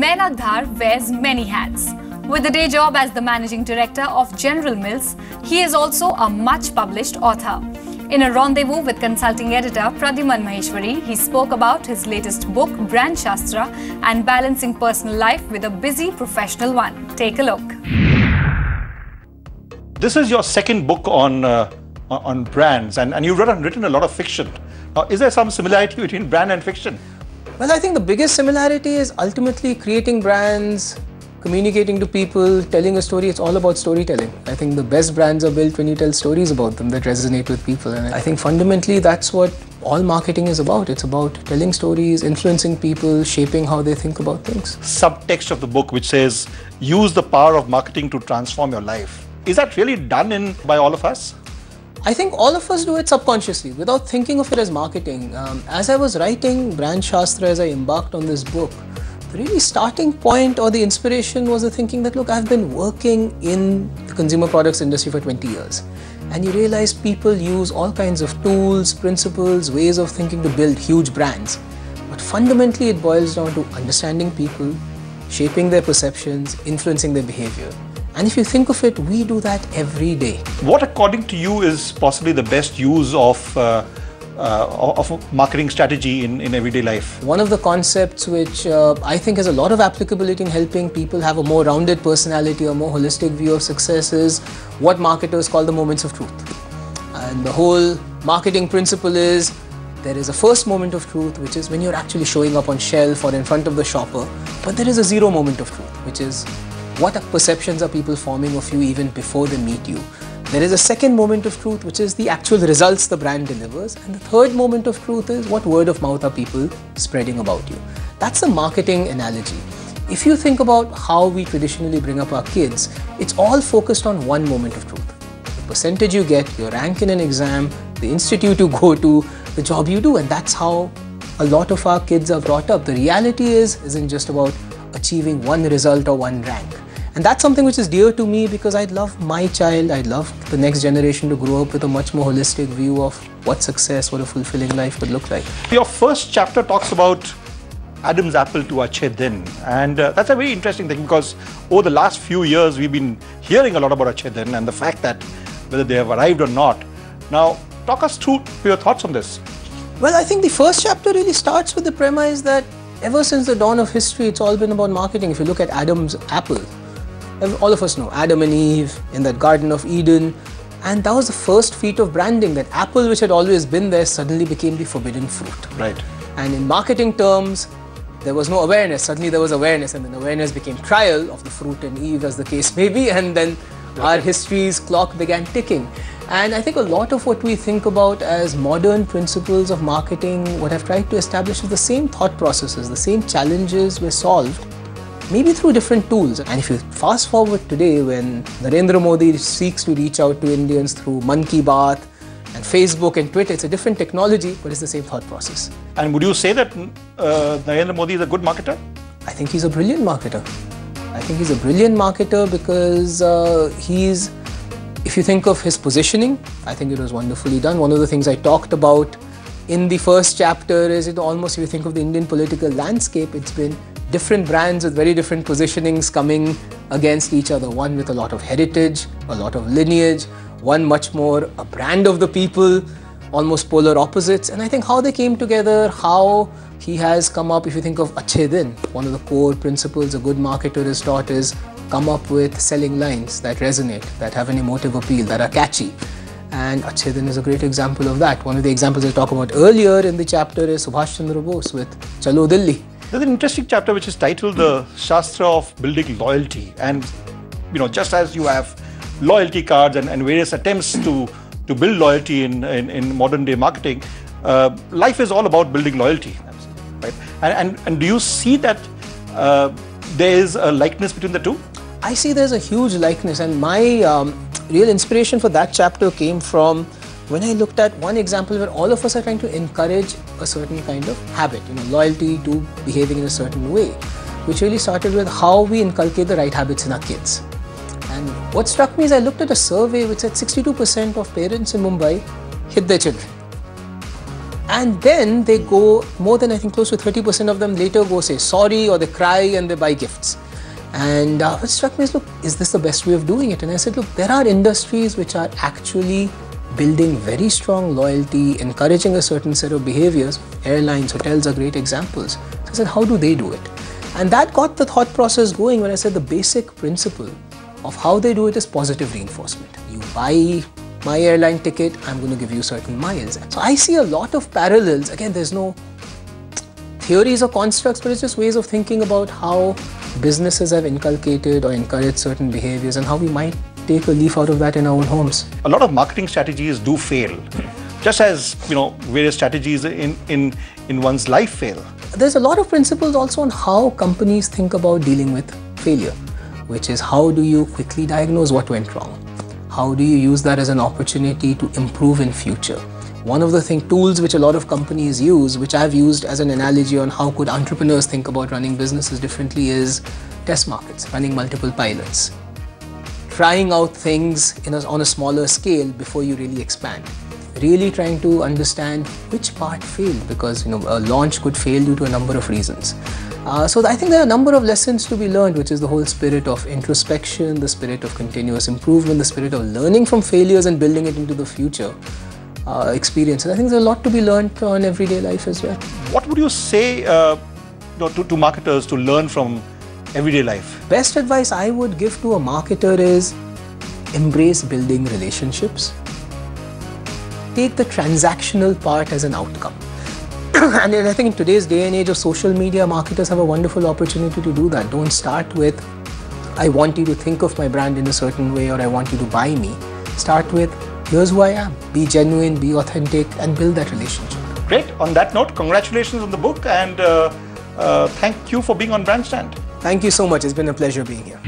Mainak Dhar wears many hats. With a day job as the managing director of General Mills, he is also a much-published author. In a rendezvous with consulting editor Pradyuman Maheshwari, he spoke about his latest book, Brand Shastra, and balancing personal life with a busy professional one. Take a look. This is your second book on brands, and you've written a lot of fiction. Is there some similarity between brand and fiction? Well, I think the biggest similarity is ultimately creating brands, communicating to people, telling a story. It's all about storytelling. I think the best brands are built when you tell stories about them that resonate with people. And I think fundamentally that's what all marketing is about. It's about telling stories, influencing people, shaping how they think about things. Subtext of the book which says, use the power of marketing to transform your life. Is that really done by all of us? I think all of us do it subconsciously, without thinking of it as marketing. As I was writing Brand Shastra, as I embarked on this book, the really starting point or the inspiration was the thinking that, look, I've been working in the consumer products industry for 20 years. And you realize people use all kinds of tools, principles, ways of thinking to build huge brands. But fundamentally, it boils down to understanding people, shaping their perceptions, influencing their behavior. And if you think of it, we do that every day. What, according to you, is possibly the best use of a marketing strategy in everyday life? One of the concepts which I think has a lot of applicability in helping people have a more rounded personality, a more holistic view of success is what marketers call the moments of truth. And the whole marketing principle is there is a first moment of truth, which is when you're actually showing up on shelf or in front of the shopper, but there is a zero moment of truth, which is what perceptions are people forming of you even before they meet you. There is a second moment of truth, which is the actual results the brand delivers. And the third moment of truth is what word of mouth are people spreading about you. That's a marketing analogy. If you think about how we traditionally bring up our kids, it's all focused on one moment of truth. The percentage you get, your rank in an exam, the institute you go to, the job you do, and that's how a lot of our kids are brought up. The reality isn't just about achieving one result or one rank. And that's something which is dear to me because I'd love my child, I'd love the next generation to grow up with a much more holistic view of what success, what a fulfilling life would look like. Your first chapter talks about Adam's apple to Achhe Din, and that's a very interesting thing because over the last few years we've been hearing a lot about Achhe Din and the fact that whether they have arrived or not. Now, talk us through your thoughts on this. Well, I think the first chapter really starts with the premise that ever since the dawn of history, it's all been about marketing. If you look at Adam's apple, all of us know Adam and Eve in that Garden of Eden, and that was the first feat of branding. That apple which had always been there suddenly became the forbidden fruit. Right. And in marketing terms, there was no awareness. Suddenly there was awareness, and then awareness became trial of the fruit and Eve, as the case may be, and then our history's clock began ticking. And I think a lot of what we think about as modern principles of marketing, what I've tried to establish is the same thought processes, the same challenges were solved, maybe through different tools. And if you fast forward today, when Narendra Modi seeks to reach out to Indians through Mann Ki Baat and Facebook and Twitter, it's a different technology, but it's the same thought process. And would you say that Narendra Modi is a good marketer? I think he's a brilliant marketer. I think he's a brilliant marketer because if you think of his positioning, I think it was wonderfully done. One of the things I talked about in the first chapter is almost, if you think of the Indian political landscape, it's been different brands with very different positionings coming against each other. One with a lot of heritage, a lot of lineage, one much more a brand of the people, almost polar opposites. And I think how they came together, how he has come up, if you think of Achhe Din, one of the core principles a good marketer is taught is come up with selling lines that resonate, that have an emotive appeal, that are catchy. And Achhe Din is a great example of that. One of the examples I talked about earlier in the chapter is Subhash Chandra Bose with Chalo Delhi. There's an interesting chapter which is titled The Shastra of Building Loyalty. And just as you have loyalty cards and various attempts to build loyalty in modern day marketing, life is all about building loyalty. Right? And do you see that there is a likeness between the two? I see there's a huge likeness, and my real inspiration for that chapter came from when I looked at one example where all of us are trying to encourage a certain kind of habit, loyalty to behaving in a certain way, which really started with how we inculcate the right habits in our kids. And what struck me is I looked at a survey which said 62% of parents in Mumbai hit their children. And then they go, more than I think close to 30% of them later go say sorry, or they cry and they buy gifts. And what struck me is, look, is this the best way of doing it? And I said, look, there are industries which are actually building very strong loyalty, encouraging a certain set of behaviors. Airlines, hotels are great examples. So I said, how do they do it? And that got the thought process going when I said the basic principle of how they do it is positive reinforcement. You buy my airline ticket, I'm going to give you certain miles. So I see a lot of parallels. Again, there's no theories or constructs, but it's just ways of thinking about how businesses have inculcated or encouraged certain behaviors and how we might take a leaf out of that in our own homes. A lot of marketing strategies do fail, just as various strategies in one's life fail. There's a lot of principles also on how companies think about dealing with failure, which is how do you quickly diagnose what went wrong? How do you use that as an opportunity to improve in future? One of the tools which a lot of companies use, which I've used as an analogy on how could entrepreneurs think about running businesses differently, is test markets, running multiple pilots, trying out things on a smaller scale before you really expand. Really trying to understand which part failed, because a launch could fail due to a number of reasons. So I think there are a number of lessons to be learned, which is the whole spirit of introspection, the spirit of continuous improvement, the spirit of learning from failures and building it into the future experience. And I think there's a lot to be learned on everyday life as well. What would you say to marketers to learn from everyday life? Best advice I would give to a marketer is embrace building relationships. Take the transactional part as an outcome. And I think in today's day and age of social media, marketers have a wonderful opportunity to do that. Don't start with, I want you to think of my brand in a certain way, or I want you to buy me. Start with, here's who I am. Be genuine, be authentic, and build that relationship. Great. On that note, congratulations on the book, and thank you for being on Brandstand. Thank you so much. It's been a pleasure being here.